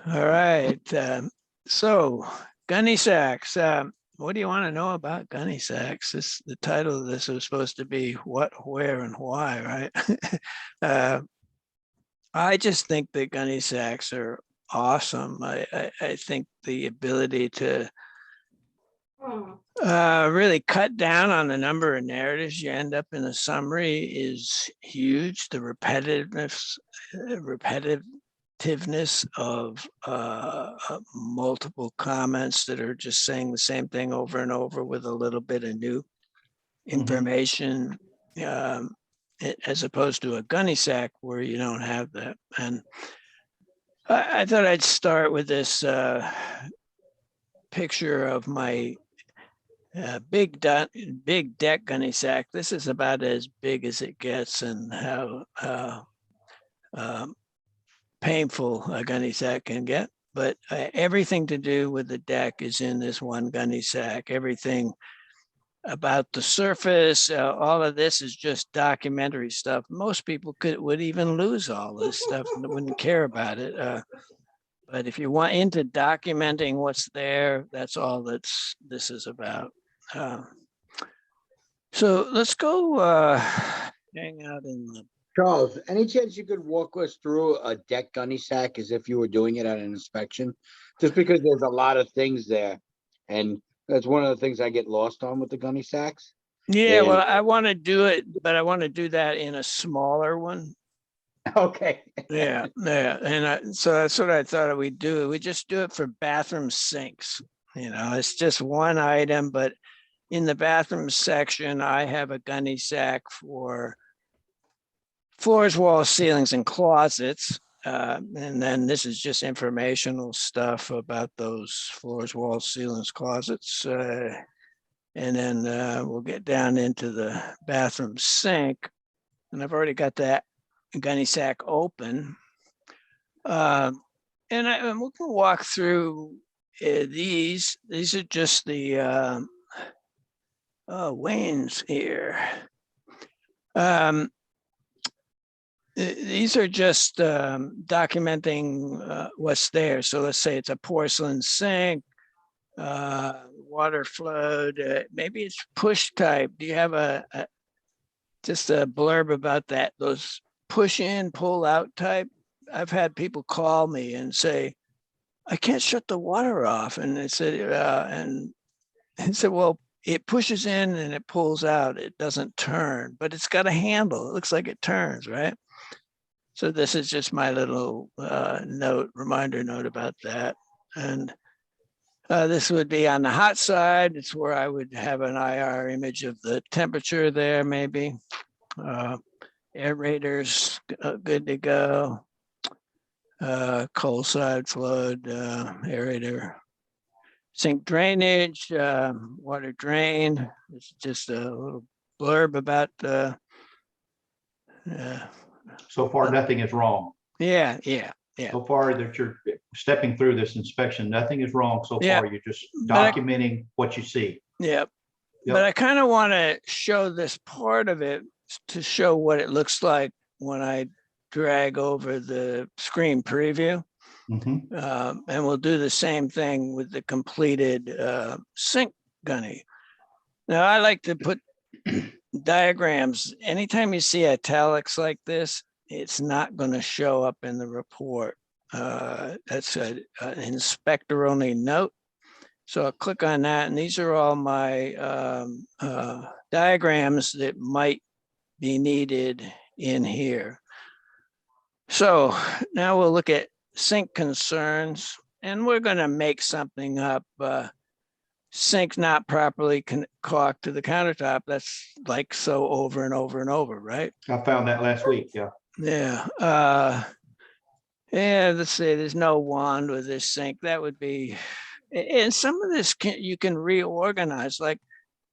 All right. So Gunnysacks. What do you want to know about Gunnysacks? The title of this was supposed to be what, where, and why, right? uh, I just think that Gunnysacks are awesome. I think the ability to really cut down on the number of narratives you end up in a summary is huge. The repetitiveness of multiple comments that are just saying the same thing over and over with a little bit of new information, as opposed to a gunny sack where you don't have that. And I thought I'd start with this picture of my big deck gunny sack. This is about as big as it gets, and how painful a gunny sack can get. But everything to do with the deck is in this one gunny sack. Everything about the surface, all of this is just documentary stuff. Most people would even lose all this stuff and wouldn't care about it. But if you want into documenting what's there, that's all this is about. So let's go hang out in the. Charles, any chance you could walk us through a deck gunny sack as if you were doing it at an inspection? Just because there's a lot of things there, and that's one of the things I get lost on with the gunny sacks. Yeah, well, I want to do it, but I want to do that in a smaller one. Okay. Yeah, and so that's what I thought we'd do. We just do it for bathroom sinks. It's just one item, but in the bathroom section, I have a gunny sack for floors, walls, ceilings, and closets. And then this is just informational stuff about those floors, walls, ceilings, closets. And then we'll get down into the bathroom sink. And I've already got that gunny sack open. And we'll walk through these. These are just the Wayne's here. These are just documenting what's there. So let's say it's a porcelain sink, water flowed, maybe it's push type. Do you have just a blurb about that? Those push in, pull out type? I've had people call me and say, I can't shut the water off. And they said, well, it pushes in and it pulls out. It doesn't turn, but it's got a handle. It looks like it turns, right? So this is just my little reminder note about that. And this would be on the hot side. It's where I would have an IR image of the temperature there, maybe. Aerators, good to go. Cold side flowed, aerator. Sink drainage, water drain. It's just a little blurb about so far, nothing is wrong. Yeah. So far that you're stepping through this inspection, nothing is wrong so Yeah. far. You're just documenting what you see. Yep. But I kind of want to show this part of it to show what it looks like when I drag over the screen preview. And we'll do the same thing with the completed sink gunny. Now, I like to put diagrams. Anytime you see italics like this, it's not going to show up in the report. That's an inspector only note. So I'll click on that, and these are all my diagrams that might be needed in here. So now we'll look at sink concerns, and we're going to make something up. Sink not properly caulked to the countertop. That's like so over and over and over, right? I found that last week. Yeah. Let's say there's no wand with this sink. That would be, and some of this you can reorganize. Like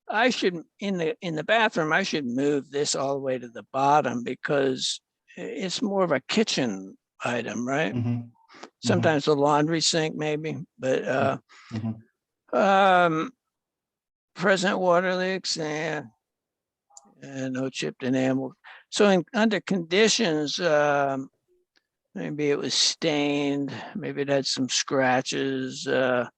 I should in the bathroom, I should move this all the way to the bottom because it's more of a kitchen item, right? Sometimes the laundry sink, maybe, but present water leaks and no chipped enamel. So under conditions, Maybe it was stained. Maybe it had some scratches. Well,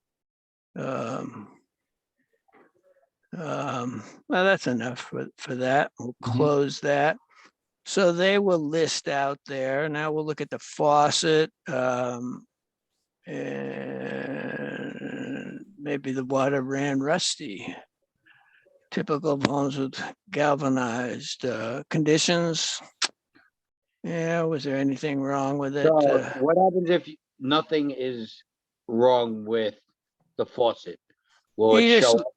that's enough for that. We'll close that. So they will list out there. Now we'll look at the faucet. And maybe the water ran rusty. Typical of homes with galvanized conditions. Yeah, was there anything wrong with it? So what happens if nothing is wrong with the faucet? Will it You show just- up?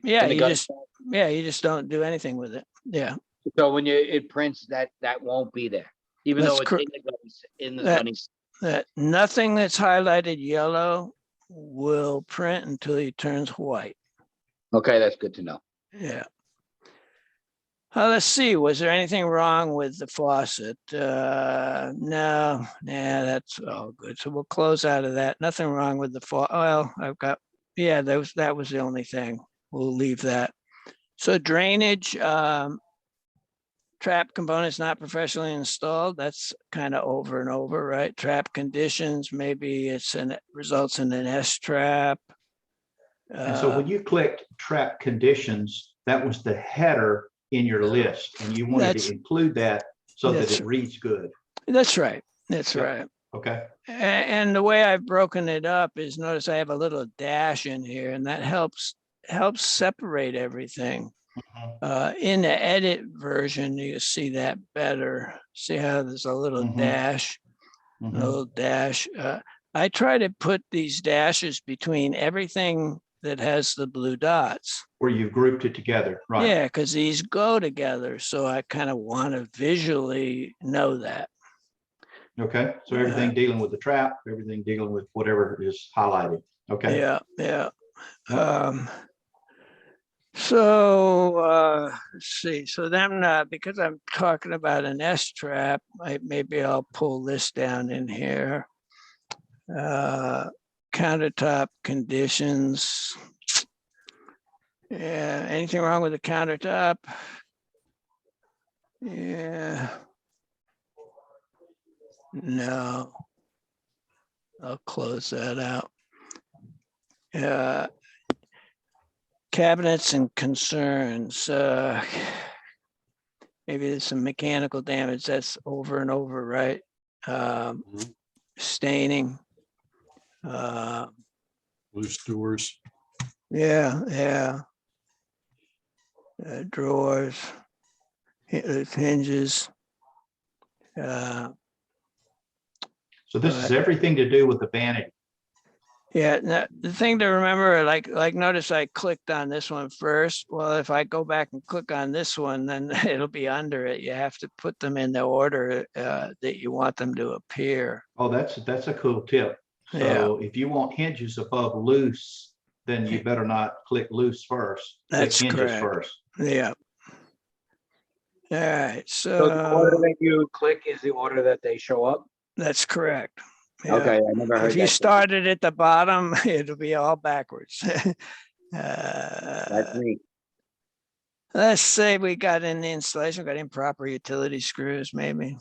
Yeah, in the you gun just you just don't do anything with it. Yeah, So when it prints, that won't be there, even That's though it's cor- in the that- gunny. that nothing that's highlighted yellow will print until he turns white. Okay, that's good to know. Yeah. Let's see, was there anything wrong with the faucet? No, that's all good. So we'll close out of that. Nothing wrong with the faucet. Well, that was the only thing. We'll leave that. So drainage, trap components not professionally installed. That's kind of over and over, right? Trap conditions, maybe it results in an S trap. And so when you clicked trap conditions, that was the header in your list, and you wanted to include that so that it reads good. That's right. That's right. Okay. And the way I've broken it up is, notice I have a little dash in here, and that helps separate everything. In the edit version, you see that better. See how there's a little dash, a little dash. I try to put these dashes between everything that has the blue dots. Where you've grouped it together, right? Yeah, because these go together. So I kind of want to visually know that. Okay, so everything dealing with the trap, everything dealing with whatever is highlighted. Okay. Yeah. Yep. So let's see. So then, because I'm talking about an S trap, maybe I'll pull this down in here. Countertop conditions. Yeah, anything wrong with the countertop? Yeah. No. I'll close that out. Cabinets and concerns. Maybe there's some mechanical damage. That's over and over, right? Staining. Loose doors. Yeah. Drawers, hinges. So this is everything to do with the vanity. Yeah, now, the thing to remember, like notice I clicked on this one first. Well, if I go back and click on this one, then it'll be under it. You have to put them in the order that you want them to appear. Oh, that's a cool tip. So if you want hinges above loose, then you better not click loose first. That's click hinges correct. first. Yeah. All right. So the order that you click is the order that they show up? That's correct. Yeah. Okay, I never heard If you that. started at the bottom, it'll be all backwards. That's me. Let's say we got in the installation, got improper utility screws, maybe.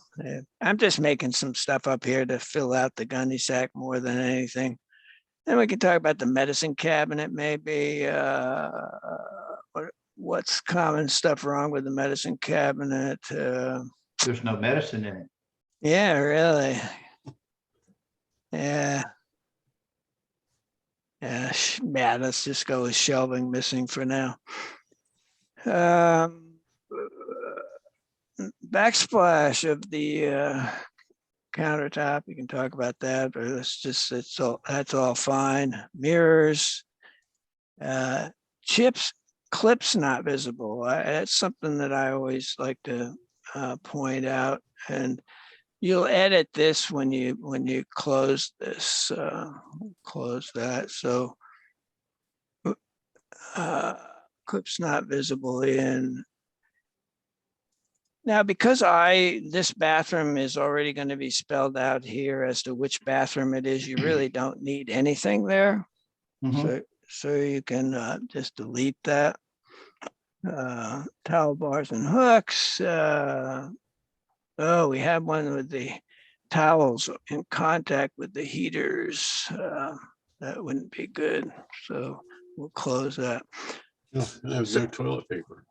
I'm just making some stuff up here to fill out the Gunnysack more than anything. Then we can talk about the medicine cabinet, maybe. What's common stuff wrong with the medicine cabinet? There's no medicine in it. Yeah, really. Yeah. Yeah, let's just go with shelving missing for now. Backsplash of the countertop, you can talk about that, but that's all fine. Mirrors, clips not visible. That's something that I always like to point out, and you'll edit this when you close this. Close that. So clips not visible in. Now, because this bathroom is already going to be spelled out here as to which bathroom it is, you really don't need anything there. So you can just delete that. Towel bars and hooks. Oh, we have one with the towels in contact with the heaters. That wouldn't be good. So we'll close that. There's no toilet paper.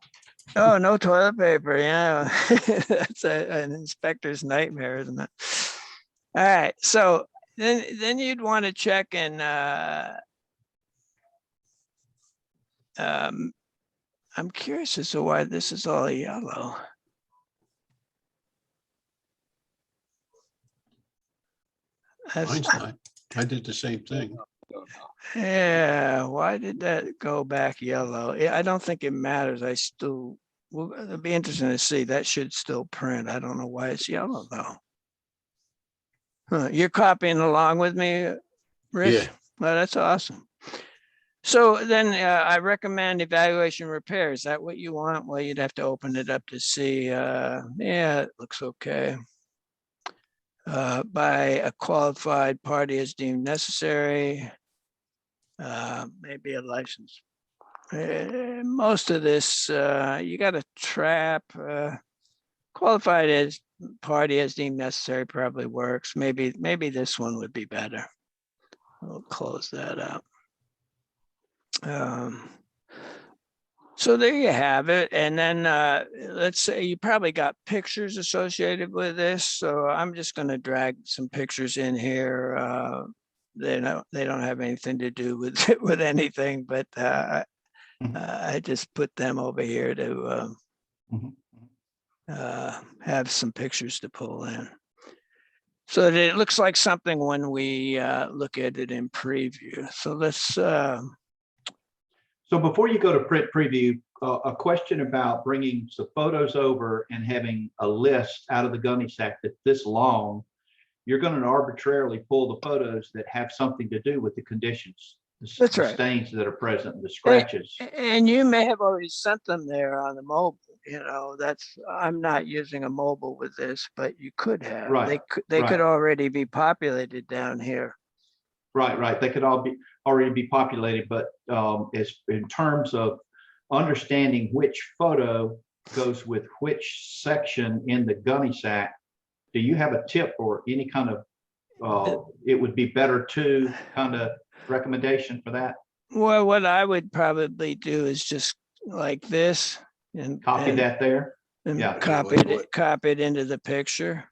Oh, no toilet paper. Yeah, that's an inspector's nightmare, isn't it? All right. So then you'd want to check in. I'm curious as to why this is all yellow. Mine's not. I did the same thing. Yeah, why did that go back yellow? I don't think it matters. It'll be interesting to see. That should still print. I don't know why it's yellow though. Huh, you're copying along with me, Rich? Yeah. Well, that's awesome. So then I recommend evaluation repair. Is that what you want? Well, you'd have to open it up to see. Yeah, it looks okay. By a qualified party as deemed necessary. Maybe a license. Most of this, you got a trap. Qualified as party as deemed necessary probably works. Maybe this one would be better. We'll close that out. So there you have it. And then let's say you probably got pictures associated with this. So I'm just going to drag some pictures in here. They don't have anything to do with anything, but I just put them over here to have some pictures to pull in. So that it looks like something when we look at it in preview. So let's. So before you go to print preview, a question about bringing the photos over and having a list out of the Gunnysack that's this long. You're going to arbitrarily pull the photos that have something to do with the conditions. That's the right. Stains that are present, the scratches. And you may have already sent them there on the mobile. I'm not using a mobile with this, but you could have. Right. They could already be populated down here. Right. They could already be populated, but as in terms of understanding which photo goes with which section in the Gunnysack, do you have a tip or any kind of it would be better to kind of recommendation for that? Well, what I would probably do is just like this and Copy that there. and Yeah. copy it into the picture.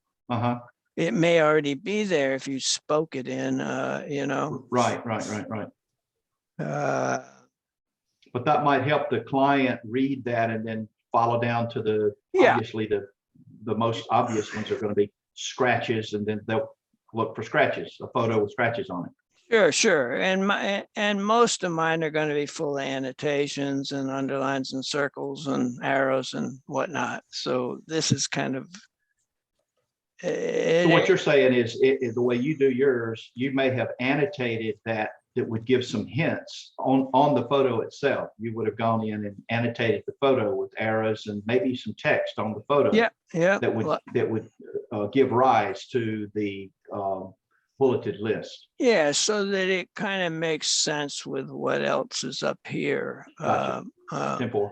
It may already be there if you spoke it in, Right. But that might help the client read that and then follow down to the, obviously the most obvious ones are going to be scratches, and then they'll look for scratches, a photo with scratches on it. Sure. And most of mine are going to be full of annotations and underlines and circles and arrows and whatnot. So this is kind of. So what you're saying is the way you do yours, you may have annotated that would give some hints on the photo itself. You would have gone in and annotated the photo with arrows and maybe some text on the photo. Yeah. That would give rise to the bulleted list. Yeah, so that it kind of makes sense with what else is up here. Gotcha. Simple.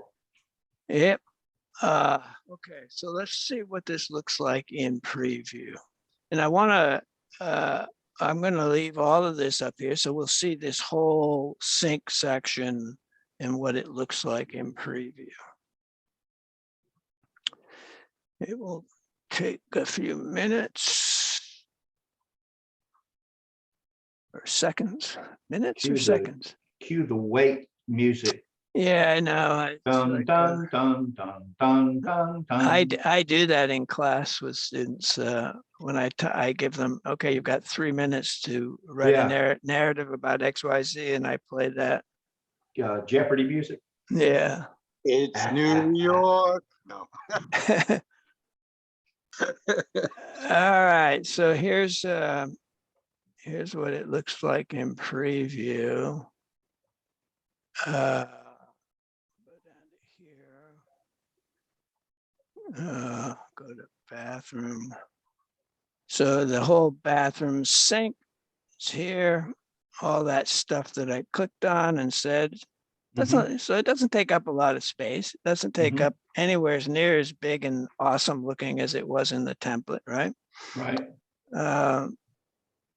Yep. Okay, so let's see what this looks like in preview. And I'm going to leave all of this up here. So we'll see this whole sync section and what it looks like in preview. It will take a few minutes or seconds, minutes or seconds. Cue the wait music. Yeah, I know. Dun, dun, dun, dun, dun, dun, dun. I do that in class with students when I give them, okay, you've got 3 minutes to write a narrative about XYZ, and I play that. Jeopardy music. Yeah. It's New York. No. All right. So here's what it looks like in preview. Go down to here. Go to bathroom. So the whole bathroom sink is here. All that stuff that I clicked on and said. So it doesn't take up a lot of space. It doesn't take up anywhere as near as big and awesome looking as it was in the template, right? Right. And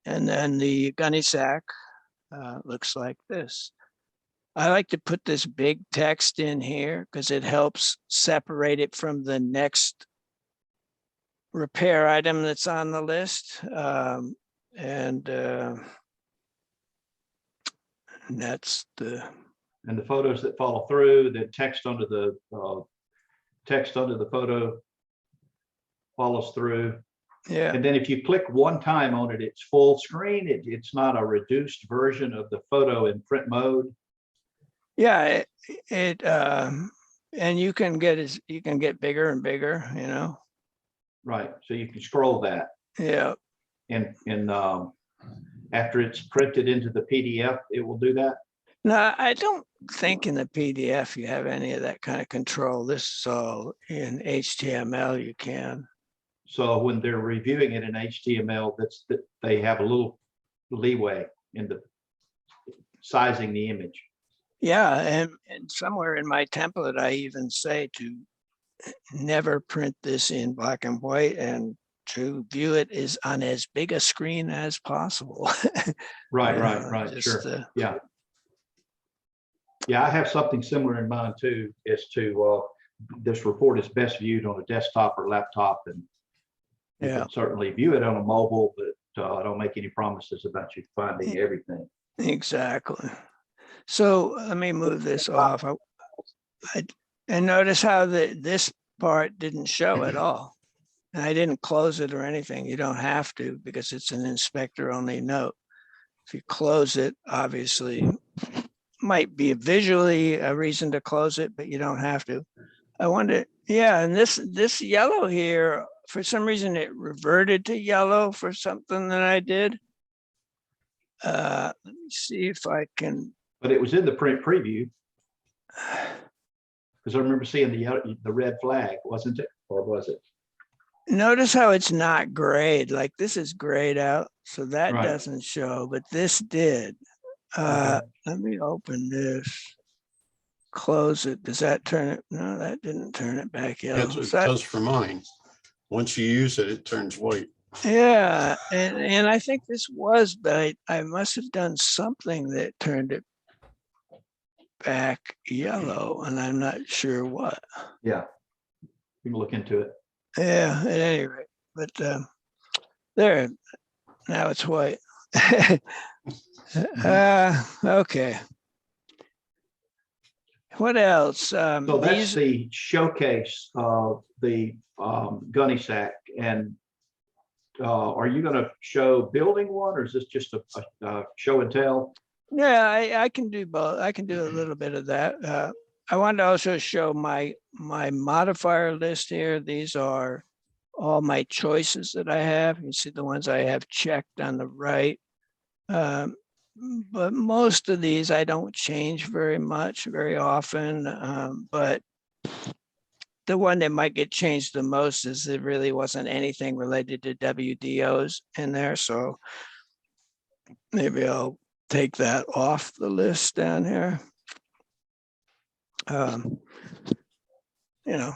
then the gunny sack looks like this. I like to put this big text in here because it helps separate it from the next repair item that's on the list. And that's the. And the photos that follow through, the text under the photo follows through. Yeah. And then if you click one time on it, it's full screen. It's not a reduced version of the photo in print mode. Yeah, and you can get bigger and bigger, you know. Right. So you can scroll that. Yeah. And after it's printed into the PDF, it will do that. No, I don't think in the PDF you have any of that kind of control. This is all in HTML. You can. So when they're reviewing it in HTML, they have a little leeway in the sizing the image. Yeah, and somewhere in my template, I even say to never print this in black and white and to view it is on as big a screen as possible. Right. Sure. Yeah. Yeah, I have something similar in mind too, as to this report is best viewed on a desktop or laptop, and you can certainly view it on a mobile, but I don't make any promises about you finding everything. Exactly. So let me move this off. And notice how this part didn't show at all. And I didn't close it or anything. You don't have to because it's an inspector only note. If you close it, obviously might be visually a reason to close it, but you don't have to. I wonder, yeah, and this yellow here, for some reason it reverted to yellow for something that I did. Let me see if I can. But it was in the print preview. Because I remember seeing the red flag, wasn't it? Or was it? Notice how it's not grayed. Like this is grayed out, so that doesn't show, but this did. Let me open this. Close it. Does that turn it? No, that didn't turn it back yellow. That's what it does for mine. Once you use it, it turns white. Yeah, and I think this was, but I must have done something that turned it back yellow, and I'm not sure what. Yeah, you can look into it. Yeah, at any rate, but there, now it's white. Okay. What else? So that's the showcase of the Gunnysack. And are you going to show building one, or is this just a show and tell? Yeah, I can do both. I can do a little bit of that. I wanted to also show my modifier list here. These are all my choices that I have. You see the ones I have checked on the right. But most of these I don't change very often. But the one that might get changed the most is there really wasn't anything related to WDOs in there. So maybe I'll take that off the list down here. You know,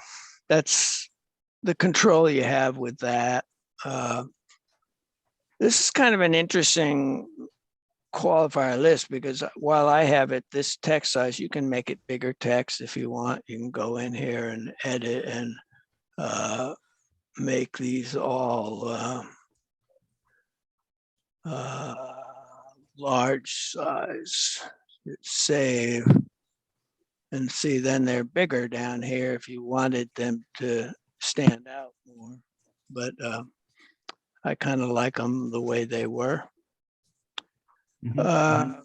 that's the control you have with that. This is kind of an interesting qualifier list because while I have it this text size, you can make it bigger text if you want. You can go in here and edit and make these all large size. Save and see, then they're bigger down here if you wanted them to stand out more. But I kind of like them the way they were. I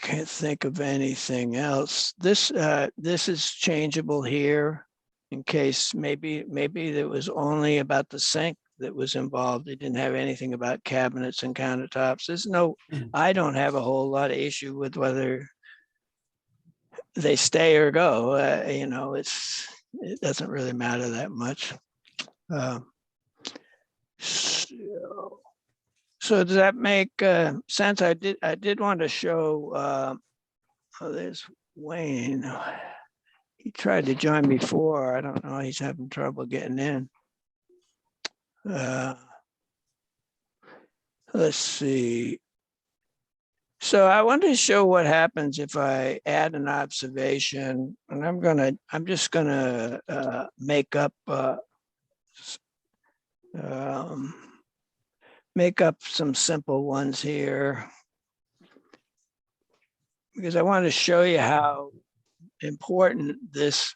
can't think of anything else. This is changeable here in case maybe it was only about the sink that was involved. They didn't have anything about cabinets and countertops. There's no, I don't have a whole lot of issue with whether they stay or go. You know, it doesn't really matter that much. So does that make sense? I did want to show, oh, there's Wayne. He tried to join before. I don't know, he's having trouble getting in. Let's see. So I want to show what happens if I add an observation, and I'm just gonna make up some simple ones here, because I want to show you how important this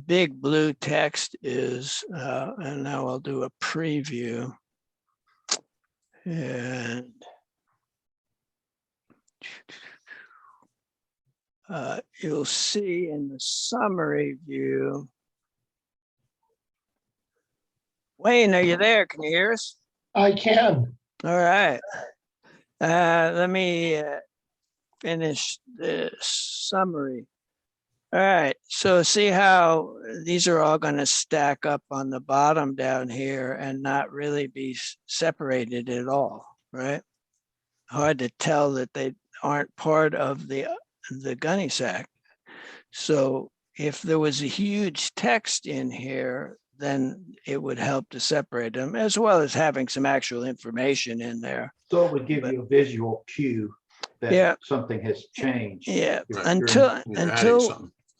big blue text is. And now I'll do a preview. And you'll see in the summary view. Wayne, are you there? Can you hear us? I can. All right. Let me finish the summary. All right. So see how these are all going to stack up on the bottom down here and not really be separated at all, right? Hard to tell that they aren't part of the Gunnysack. So if there was a huge text in here, then it would help to separate them, as well as having some actual information in there. So it would give you a visual cue that something has changed. Yeah, Right.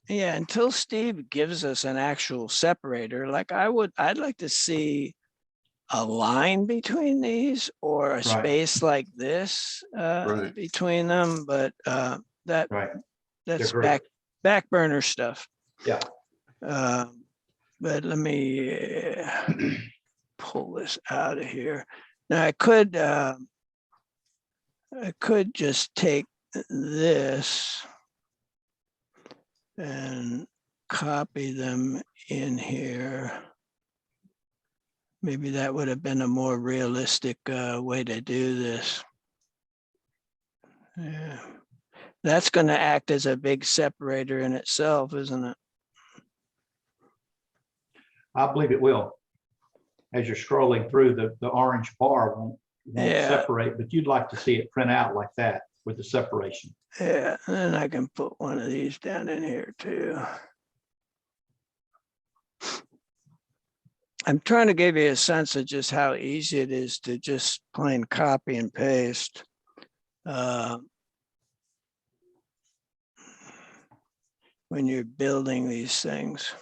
until Steve gives us an actual separator, like I'd like to see a line between these or a space like this between them, but that's back burner stuff. Yeah. But let me pull this out of here. Now I could just take this and copy them in here. Maybe that would have been a more realistic way to do this. Yeah. That's going to act as a big separator in itself, isn't it? I believe it will. As you're scrolling through, the orange bar won't separate, but you'd like to see it print out like that with the separation. Yeah, and then I can put one of these down in here too. I'm trying to give you a sense of just how easy it is to just plain copy and paste. When you're building these things.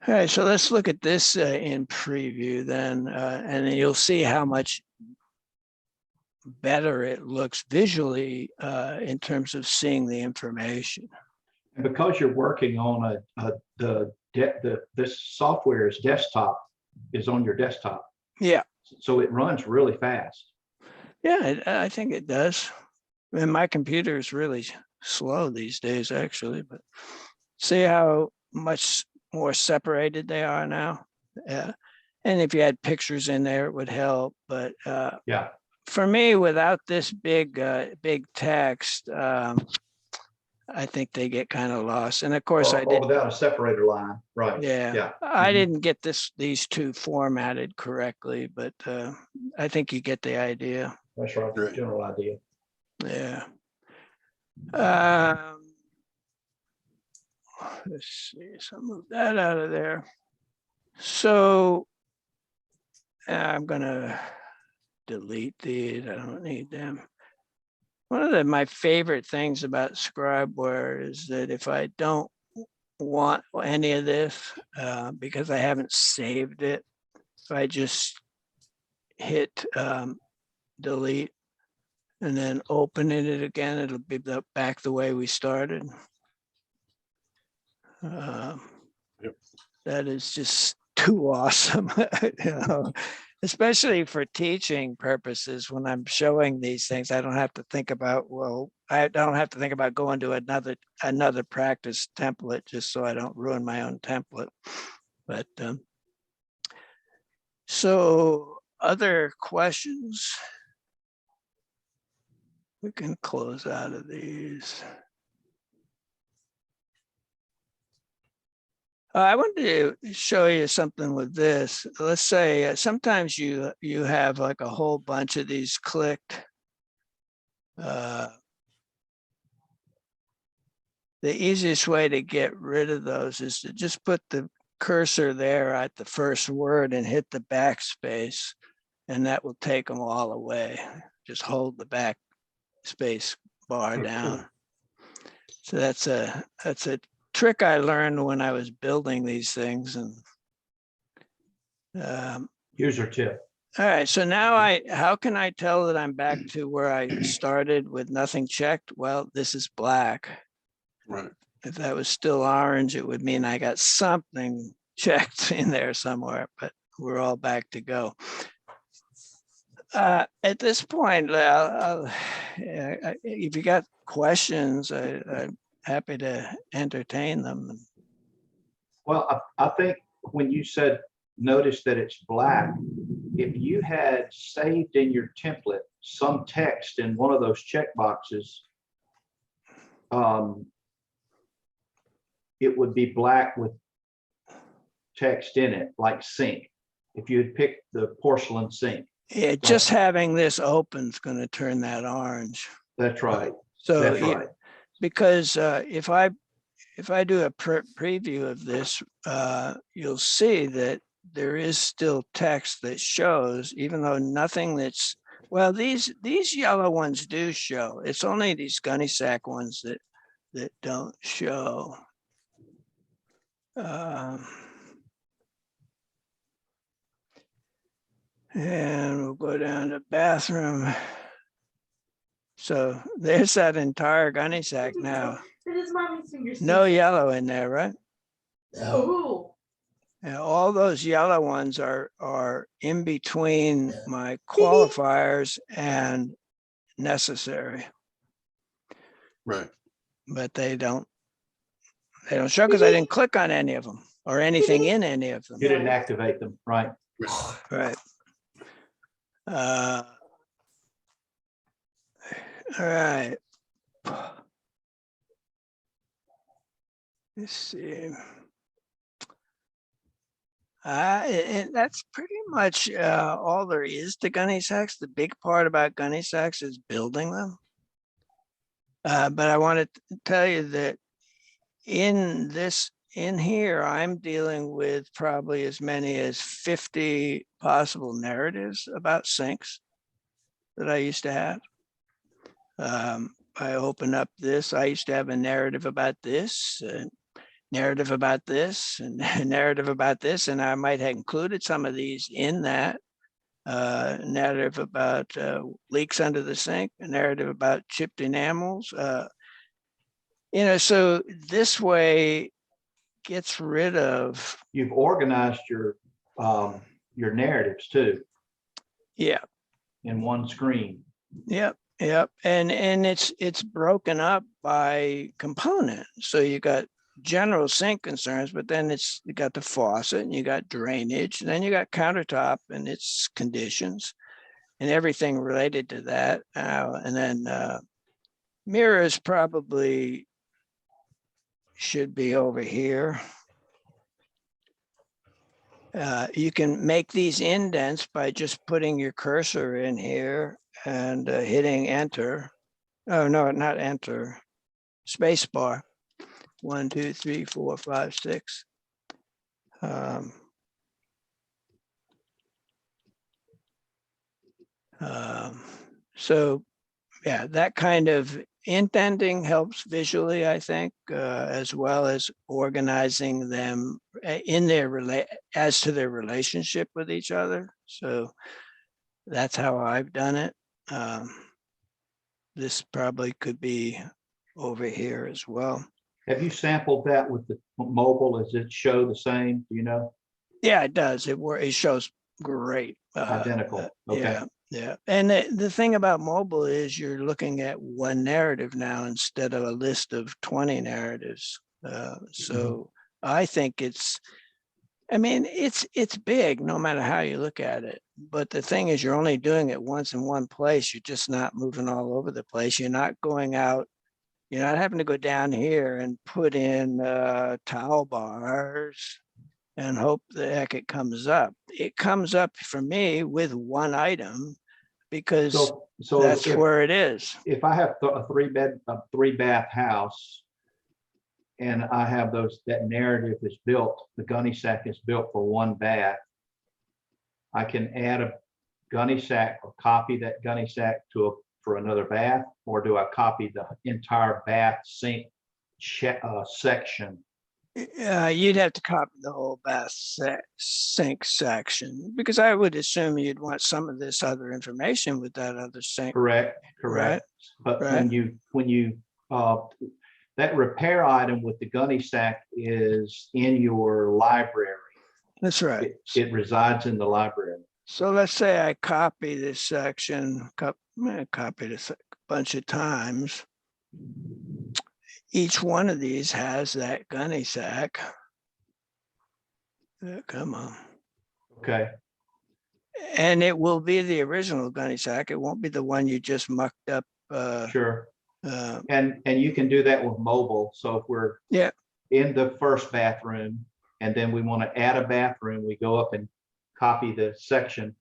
All right, so let's look at this in preview then, and then you'll see how much better it looks visually in terms of seeing the information. And because you're working on this software is on your desktop. Yeah. So it runs really fast. Yeah, I think it does. And my computer is really slow these days, actually, but see how much more separated they are now. Yeah. And if you had pictures in there, it would help. But for me, without this big text, I think they get kind of lost. And of course, without a separator line, right? Yeah. I didn't get these two formatted correctly, but I think you get the idea. That's right. The general idea. Yeah. Let's see. So I'll move that out of there. So I'm gonna delete these. I don't need them. One of my favorite things about Scribeware is that if I don't want any of this, because I haven't saved it, if I just hit delete and then open it again, it'll be back the way we started. That is just too awesome, especially for teaching purposes. When I'm showing these things, I don't have to think about, I don't have to think about going to another practice template just so I don't ruin my own template. But so other questions? We can close out of these. I wanted to show you something with this. Let's say sometimes you have like a whole bunch of these clicked. The easiest way to get rid of those is to just put the cursor there at the first word and hit the backspace, and that will take them all away. Just hold the backspace bar down. So that's a trick I learned when I was building these things. And User tip. all right, so now how can I tell that I'm back to where I started with nothing checked? Well, this is black. Right. If that was still orange, it would mean I got something checked in there somewhere, but we're all back to go. At this point, if you got questions, I'm happy to entertain them. Well, I think when you said, notice that it's black, if you had saved in your template some text in one of those check boxes, it would be black with text in it, like sink. If you had picked the porcelain sink. Yeah, just having this open is going to turn that orange. That's right. So That's right. Because if I do a preview of this, you'll see that there is still text that shows, even though nothing that's, well, these yellow ones do show. It's only these Gunnysack ones that don't show. And we'll go down to bathroom. So there's that entire Gunnysack now. No yellow in there, right? No. And all those yellow ones are in between my qualifiers and necessary, Right. but they don't show because I didn't click on any of them or anything in any of them. You didn't activate them, right? Right. All right. Let's see. And that's pretty much all there is to Gunnysacks. The big part about Gunnysacks is building them. But I want to tell you that in here, I'm dealing with probably as many as 50 possible narratives about sinks that I used to have. I open up this. I used to have a narrative about this, narrative about this, and a narrative about this, and I might have included some of these in that. Narrative about leaks under the sink, a narrative about chipped enamels. So this way gets rid of. You've organized your narratives too. Yeah. In one screen. Yep. Yep. And it's broken up by component. So you got general sink concerns, but then you got the faucet and you got drainage, and then you got countertop and its conditions and everything related to that. And then mirrors probably should be over here. You can make these indents by just putting your cursor in here and hitting enter. Oh, no, not enter. Space bar. 1, 2, 3, 4, 5, 6. So yeah, that kind of indenting helps visually, I think, as well as organizing them in their as to their relationship with each other. So that's how I've done it. This probably could be over here as well. Have you sampled that with the mobile? Does it show the same? Do you know? Yeah, it does. It shows great. Identical. Okay. Yeah. Yeah. And the thing about mobile is you're looking at one narrative now instead of a list of 20 narratives. So I think it's big no matter how you look at it. But the thing is, you're only doing it once in one place. You're just not moving all over the place. You're not going out. You're not having to go down here and put in towel bars and hope the heck it comes up. It comes up for me with one item because so that's where it is. If I have a three bath house and I have that narrative is built, the gunny sack is built for one bath, I can add a gunny sack or copy that gunny sack for another bath, or do I copy the entire bath sink section? You'd have to copy the whole sink section, because I would assume you'd want some of this other information with that other sink. Correct. Right. But Right. when you that repair item with the gunny sack is in your library. That's right. It resides in the library. So let's say I copy this section, copy this a bunch of times. Each one of these has that gunny sack. Come on. Okay. And it will be the original gunny sack. It won't be the one you just mucked up. Sure. And you can do that with mobile. So if we're in the first bathroom and then we want to add a bathroom, we go up and copy the section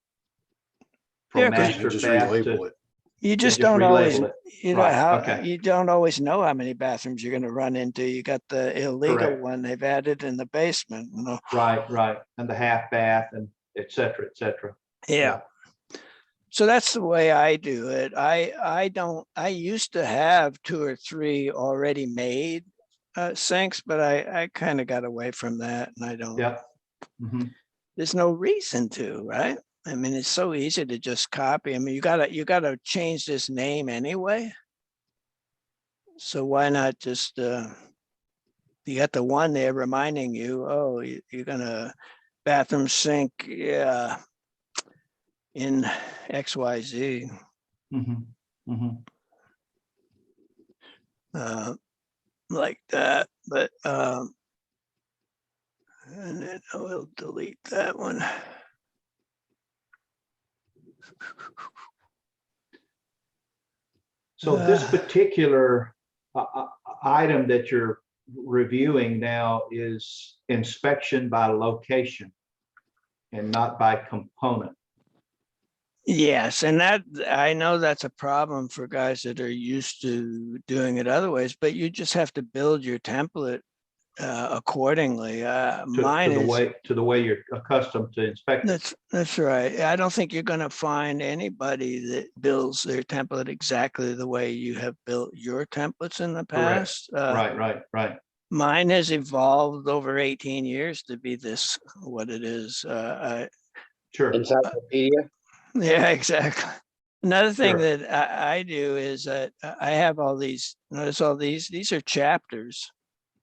from master Just bath relabel to, it. You just just don't always, relabel it. you know, Right, you don't always know how many bathrooms you're going to run into. You got the illegal Correct. one they've added in the basement. You know? Right. And the half bath and et cetera, et cetera. Yeah. So that's the way I do it. I used to have 2 or 3 already made sinks, but I kind of got away from that, and I don't. Yep. Mhm. There's no reason to, right? I mean, it's so easy to just copy. I mean, you gotta change this name anyway. So why not just you got the one there reminding you, oh, you're gonna bathroom sink, yeah, in XYZ. Mhm. Mhm. Like that, but and then I will delete that one. So this particular item that you're reviewing now is inspection by location and not by component. Yes, and that I know that's a problem for guys that are used to doing it other ways, but you just have to build your template accordingly. Mine is to the way you're accustomed to inspecting. that's right. I don't think you're going to find anybody that builds their template exactly the way you have built your templates in the past. Right. Mine has evolved over 18 years to be what it is. Sure. Encyclopedia. Yeah, exactly. Another thing Sure. that I do is that I have all these, notice all these are chapters,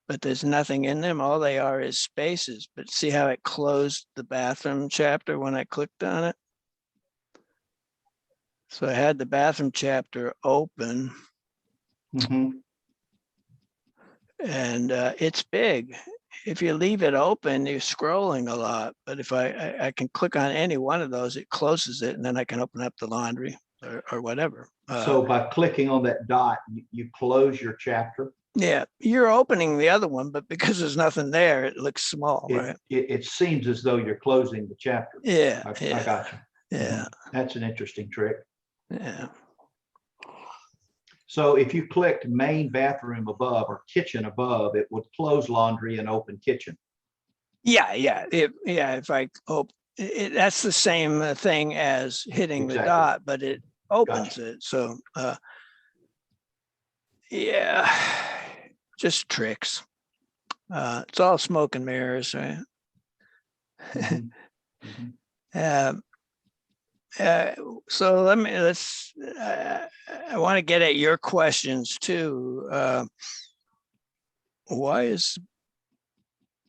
but there's nothing in them. All they are is spaces. But see how it closed the bathroom chapter when I clicked on it? So I had the bathroom chapter open. Mm-hmm. And it's big. If you leave it open, you're scrolling a lot. But if I can click on any one of those, it closes it, and then I can open up the laundry or whatever. So by clicking on that dot, you close your chapter. Yeah, you're opening the other one, but because there's nothing there, it looks small, right? It seems as though you're closing the chapter. Yeah, I got you. Yeah. That's an interesting trick. Yeah. So if you clicked main bathroom above or kitchen above, it would close laundry and open kitchen. Yeah. If I that's the same thing as hitting the dot, but it opens it. So yeah, just tricks. It's all smoke and mirrors, right? So I want to get at your questions too. Why is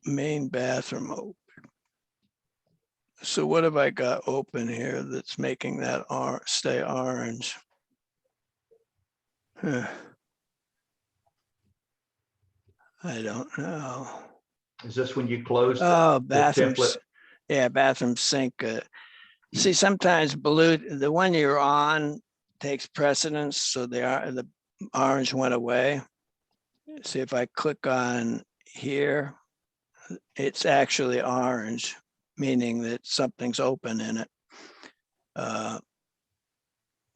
main bathroom open? So what have I got open here that's making that stay orange? I don't know. Is this when you close the bathrooms? template? Yeah, bathroom sink. See, sometimes the one you're on takes precedence, so the orange went away. See, if I click on here, it's actually orange, meaning that something's open in it.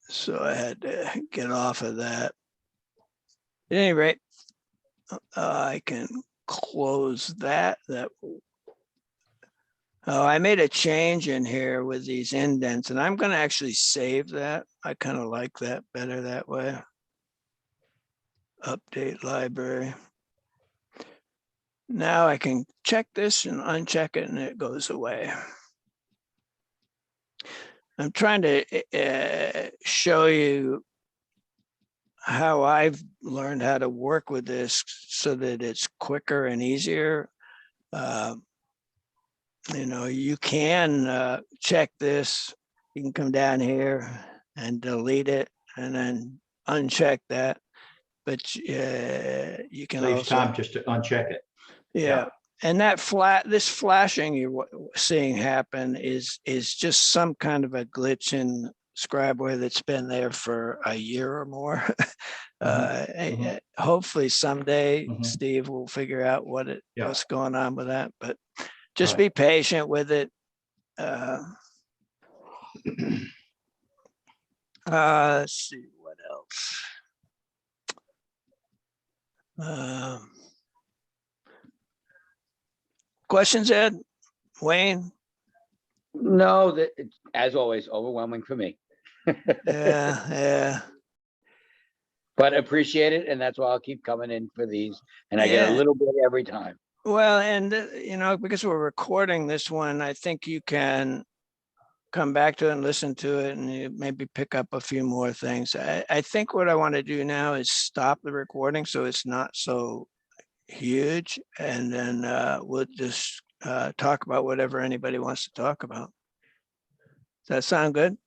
So I had to get off of that. At any rate, I can close that. Oh, I made a change in here with these indents, and I'm going to actually save that. I kind of like that better that way. Update library. Now I can check this and uncheck it, and it goes away. I'm trying to show you how I've learned how to work with this so that it's quicker and easier. You know, you can check this. You can come down here and delete it and then uncheck that. But you can Saves also, time just to uncheck it. yeah. And that this flashing you're seeing happen is just some kind of a glitch in Scribeware that's been there for a year or more. Hopefully someday Steve will figure out what's going on with that, but just be patient with it. Let's see what else. Questions, Ed? Wayne? No, that it's, as always, overwhelming for me. Yeah. But appreciate it, and that's why I'll keep coming in for these, and I get a little bit every time. Well, and you know, because we're recording this one, I think you can come back to it and listen to it, and you maybe pick up a few more things. I think what I want to do now is stop the recording so it's not so huge, and then we'll just talk about whatever anybody wants to talk about. Does that sound good?